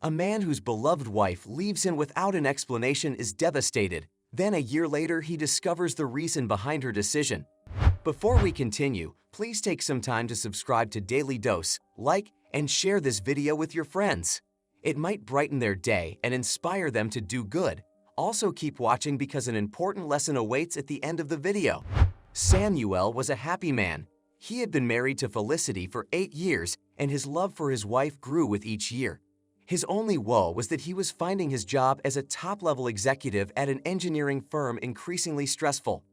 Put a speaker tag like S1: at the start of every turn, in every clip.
S1: A man whose beloved wife leaves him without an explanation is devastated. Then a year later, he discovers the reason behind her decision. Before we continue, please take some time to subscribe to Dailydose, like, and share this video with your friends. It might brighten their day and inspire them to do good. Also keep watching because an important lesson awaits at the end of the video. Ewell was a happy man. He had been married to Felicity for 8 years, and his love for his wife grew with each year. His only woe was that he was finding his job as a top-level executive at an engineering firm increasingly stressful.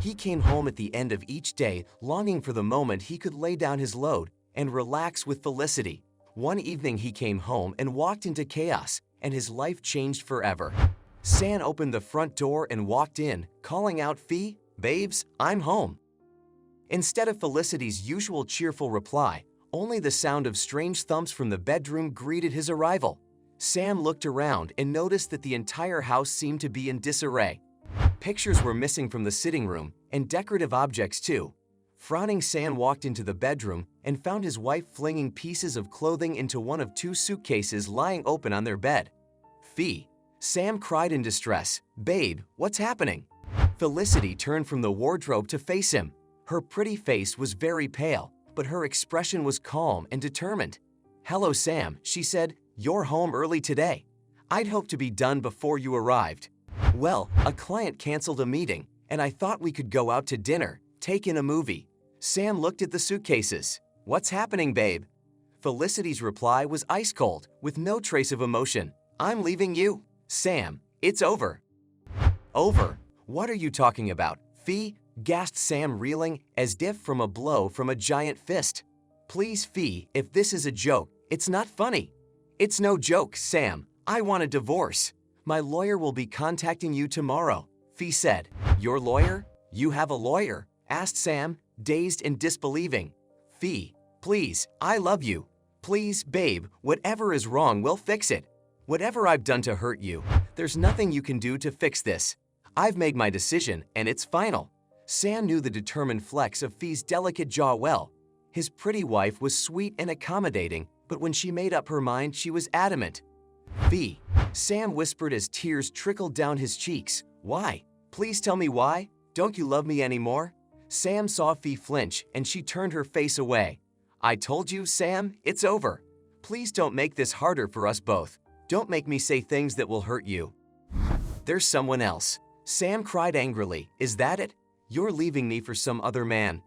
S1: He came home at the end of each day longing for the moment he could lay down his load and relax with Felicity. One evening he came home and walked into chaos, and his life changed forever. Sam opened the front door and walked in, calling out, "Fee, babes, I'm home." Instead of Felicity's usual cheerful reply, only the sound of strange thumps from the bedroom greeted his arrival. Sam looked around and noticed that the entire house seemed to be in disarray. Pictures were missing from the sitting room, and decorative objects too. Frowning, Sam walked into the bedroom and found his wife flinging pieces of clothing into one of 2 suitcases lying open on their bed. "Fee," Sam cried in distress, "babe, what's happening?" Felicity turned from the wardrobe to face him. Her pretty face was very pale, but her expression was calm and determined. "Hello, Sam," she said. "You're home early today. I'd hoped to be done before you arrived." "Well, a client canceled a meeting, and I thought we could go out to dinner, take in a movie." Sam looked at the suitcases. "What's happening, babe?" Felicity's reply was ice cold, with no trace of emotion. "I'm leaving you." "Sam, it's over." "Over? What are you talking about, Fee?" gasped Sam, reeling as if from a blow from a giant fist. "Please, Fee, if this is a joke, it's not funny." "It's no joke, Sam. I want a divorce. My lawyer will be contacting you tomorrow," Fee said. "Your lawyer? You have a lawyer?" asked Sam, dazed and disbelieving. "Fee, please, I love you. Please, babe, whatever is wrong, we'll fix it. Whatever I've done to hurt you, there's nothing you can do to fix this. I've made my decision, and it's final." Sam knew the determined flex of Fee's delicate jaw well. His pretty wife was sweet and accommodating, but when she made up her mind, she was adamant. "Fee," Sam whispered as tears trickled down his cheeks. "Why? Please tell me why. Don't you love me anymore?" Sam saw Fee flinch, and she turned her face away. "I told you, Sam, it's over. Please don't make this harder for us both. Don't make me say things that will hurt you." "There's someone else." Sam cried angrily. "Is that it? You're leaving me for some other man."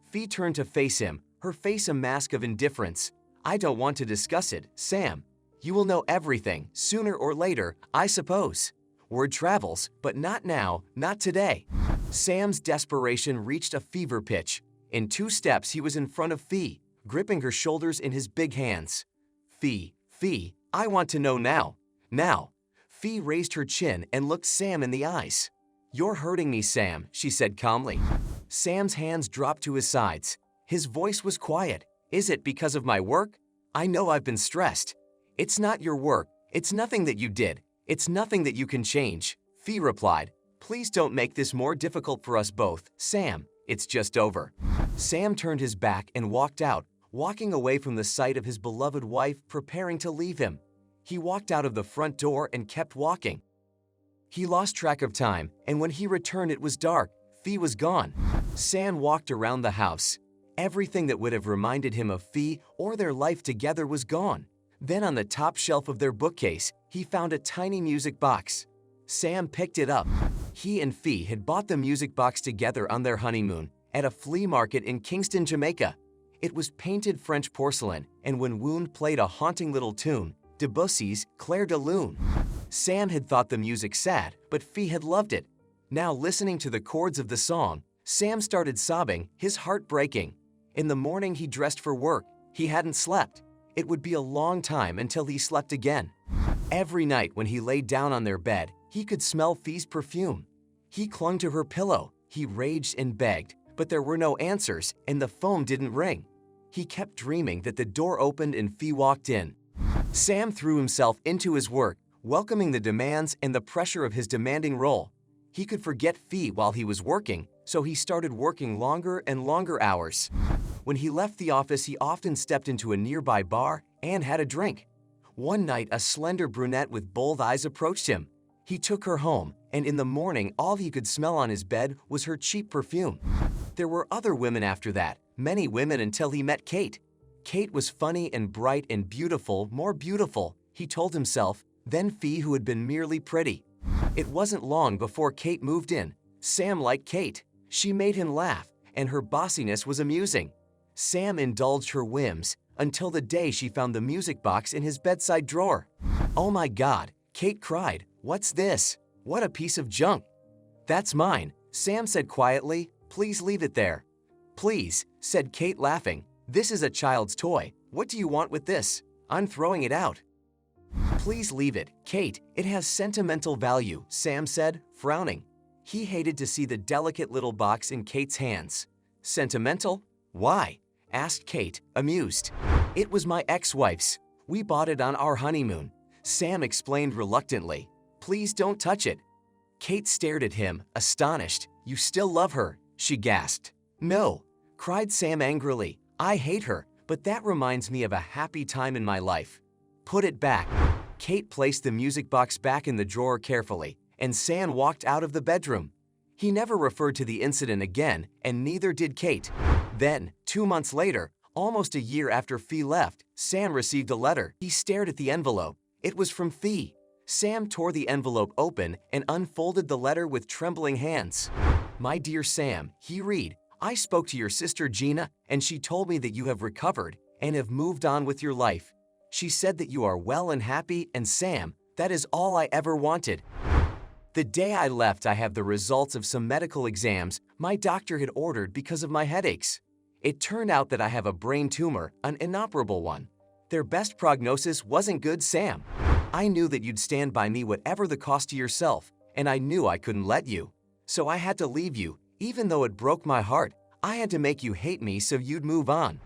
S1: Fee turned to face him, her face a mask of indifference. "I don't want to discuss it, Sam. You will know everything, sooner or later, I suppose. Word travels, but not now, not today." Sam's desperation reached a fever pitch. In 2 steps, he was in front of Fee, gripping her shoulders in his big hands. Fee, I want to know now. Now." Fee raised her chin and looked Sam in the eyes. "You're hurting me, Sam," she said calmly. Sam's hands dropped to his sides. His voice was quiet. "Is it because of my work? I know I've been stressed." "It's not your work. It's nothing that you did. It's nothing that you can change," Fee replied. "Please don't make this more difficult for us both, Sam. It's just over." Sam turned his back and walked out, walking away from the sight of his beloved wife preparing to leave him. He walked out of the front door and kept walking. He lost track of time, and when he returned it was dark. Fee was gone. Sam walked around the house. Everything that would have reminded him of Fee or their life together was gone. Then on the top shelf of their bookcase, he found a tiny music box. Sam picked it up. He and Fee had bought the music box together on their honeymoon at a flea market in Kingston, Jamaica. It was painted French porcelain, and when Wound played a haunting little tune, Debussy's Clair de Lune. Sam had thought the music sad, but Fee had loved it. Now listening to the chords of the song, Sam started sobbing, his heart breaking. In the morning he dressed for work. He hadn't slept. It would be a long time until he slept again. Every night when he lay down on their bed, he could smell Fee's perfume. He clung to her pillow. He raged and begged, but there were no answers, and the phone didn't ring. He kept dreaming that the door opened and Fee walked in. Sam threw himself into his work, welcoming the demands and the pressure of his demanding role. He could forget Fee while he was working, so he started working longer and longer hours. When he left the office, he often stepped into a nearby bar and had a drink. One night, a slender brunette with bold eyes approached him. He took her home, and in the morning, all he could smell on his bed was her cheap perfume. There were other women after that, many women until he met Kate. Kate was funny and bright and beautiful, more beautiful, he told himself, than Fee, who had been merely pretty. It wasn't long before Kate moved in. Sam liked Kate. She made him laugh, and her bossiness was amusing. Sam indulged her whims until the day she found the music box in his bedside drawer. "Oh my God," Kate cried. "What's this? What a piece of junk." "That's mine," Sam said quietly. "Please leave it there." "Please," said Kate, laughing. "This is a child's toy. What do you want with this? I'm throwing it out." "Please leave it, Kate. It has sentimental value," Sam said, frowning. He hated to see the delicate little box in Kate's hands. "Sentimental? Why?" asked Kate, amused. "It was my ex-wife's. We bought it on our honeymoon," Sam explained reluctantly. "Please don't touch it." Kate stared at him, astonished. "You still love her?" she gasped. "No," cried Sam angrily. "I hate her, but that reminds me of a happy time in my life." "Put it back." Kate placed the music box back in the drawer carefully, and Sam walked out of the bedroom. He never referred to the incident again, and neither did Kate. Then, 2 months later, almost a year after Fee left, Sam received a letter. He stared at the envelope. It was from Fee. Sam tore the envelope open and unfolded the letter with trembling hands. "My dear Sam," he read, "I spoke to your sister Gina, and she told me that you have recovered and have moved on with your life. She said that you are well and happy, and Sam, that is all I ever wanted. The day I left, I have the results of some medical exams my doctor had ordered because of my headaches. It turned out that I have a brain tumor, an inoperable one. Their best prognosis wasn't good, Sam. I knew that you'd stand by me whatever the cost to yourself, and I knew I couldn't let you. So I had to leave you, even though it broke my heart. I had to make you hate me so you'd move on.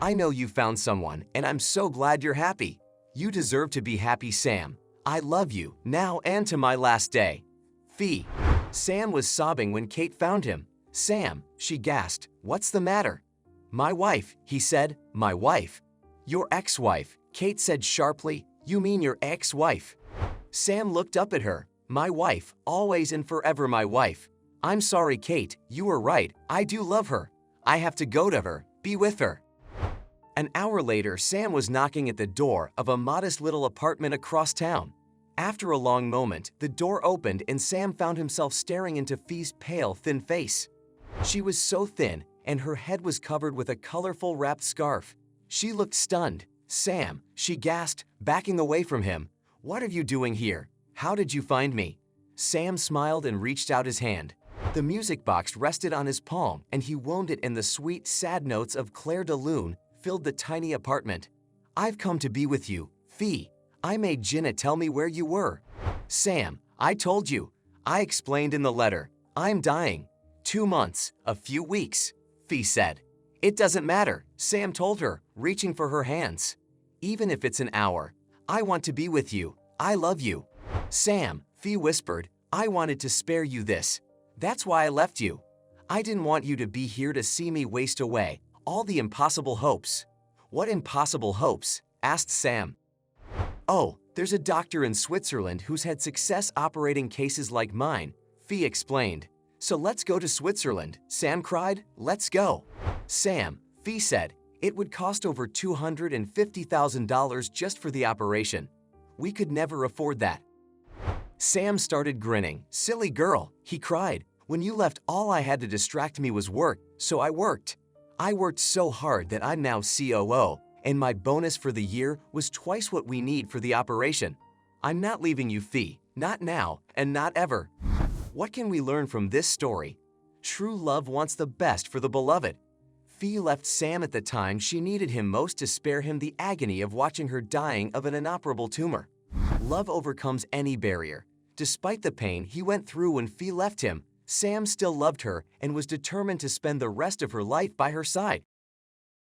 S1: I know you found someone, and I'm so glad you're happy. You deserve to be happy, Sam. I love you, now and to my last day. Fee." Sam was sobbing when Kate found him. "Sam," she gasped, "what's the matter?" "My wife," he said. "My wife." "Your ex-wife," Kate said sharply. "You mean your ex-wife?" Sam looked up at her. "My wife, always and forever my wife. I'm sorry, Kate, you were right. I do love her. I have to go to her, be with her." An hour later, Sam was knocking at the door of a modest little apartment across town. After a long moment, the door opened and Sam found himself staring into Fee's pale, thin face. She was so thin, and her head was covered with a colorful wrapped scarf. She looked stunned. "Sam," she gasped, backing away from him. "What are you doing here? How did you find me?" Sam smiled and reached out his hand. The music box rested on his palm, and he wound it, and the sweet, sad notes of Claire de Lune filled the tiny apartment. "I've come to be with you, Fee. I made Gina tell me where you were." "Sam, I told you. I explained in the letter. I'm dying. 2 months, a few weeks," Fee said. "It doesn't matter," Sam told her, reaching for her hands. "Even if it's an hour, I want to be with you. I love you." "Sam," Fee whispered, "I wanted to spare you this. That's why I left you. I didn't want you to be here to see me waste away all the impossible hopes." "What impossible hopes?" asked Sam. "Oh, there's a doctor in Switzerland who's had success operating cases like mine," Fee explained. "So let's go to Switzerland," Sam cried. "Let's go." "Sam," Fee said, "it would cost over $250,000 just for the operation. We could never afford that." Sam started grinning. "Silly girl," he cried. "When you left, all I had to distract me was work, so I worked. I worked so hard that I'm now COO, and my bonus for the year was twice what we need for the operation. I'm not leaving you, Fee. Not now, and not ever." What can we learn from this story? True love wants the best for the beloved. Fee left Sam at the time she needed him most to spare him the agony of watching her dying of an inoperable tumor. Love overcomes any barrier. Despite the pain he went through when Fee left him, Sam still loved her and was determined to spend the rest of her life by her side.